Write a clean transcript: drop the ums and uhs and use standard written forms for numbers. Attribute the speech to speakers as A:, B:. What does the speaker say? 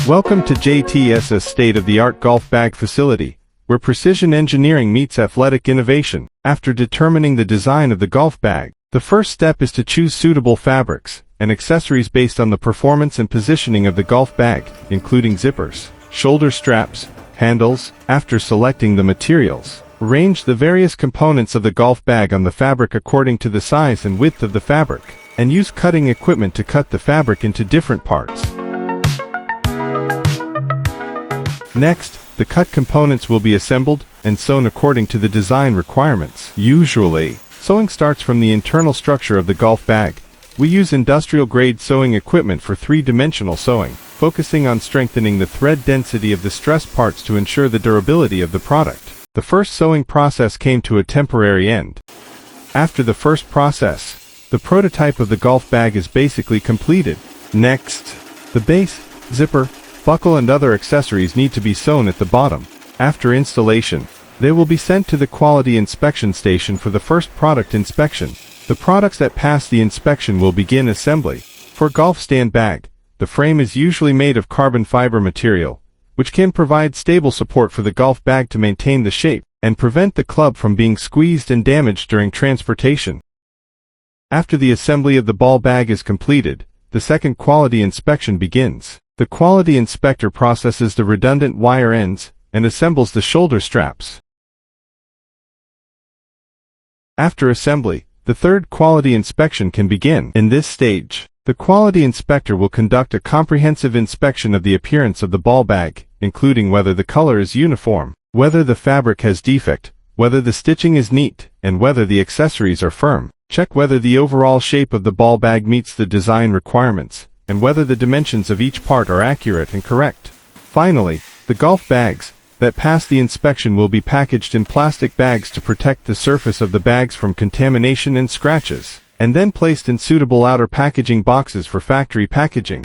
A: Welcome to JTS's state-of-the-art golf bag facility, where precision engineering meets athletic innovation. After determining the design of the golf bag, the first step is to choose suitable fabrics and accessories based on the performance and positioning of the golf bag, including zippers, shoulder straps, handles. After selecting the materials, arrange the various components of the golf bag on the fabric according to the size and width of the fabric, and use cutting equipment to cut the fabric into different parts. Next, the cut components will be assembled and sewn according to the design requirements. Usually, sewing starts from the internal structure of the golf bag. We use industrial-grade sewing equipment for three-dimensional sewing, focusing on strengthening the thread density of the stressed parts to ensure the durability of the product. The first sewing process came to a temporary end. After the first process, the prototype of the golf bag is basically completed. Next, the base, zipper, buckle and other accessories need to be sewn at the bottom. After installation, they will be sent to the quality inspection station for the first product inspection. The products that pass the inspection will begin assembly. For golf stand bag, the frame is usually made of carbon fiber material, which can provide stable support for the golf bag to maintain the shape and prevent the club from being squeezed and damaged during transportation. After the assembly of the ball bag is completed, the second quality inspection begins. The quality inspector processes the redundant wire ends and assembles the shoulder straps. After assembly, the third quality inspection can begin. In this stage, the quality inspector will conduct a comprehensive inspection of the appearance of the ball bag, including whether the color is uniform, whether the fabric has defect, whether the stitching is neat, and whether the accessories are firm. Check whether the overall shape of the ball bag meets the design requirements, and whether the dimensions of each part are accurate and correct. Finally, the golf bags that pass the inspection will be packaged in plastic bags to protect the surface of the bags from contamination and scratches, and then placed in suitable outer packaging boxes for factory packaging.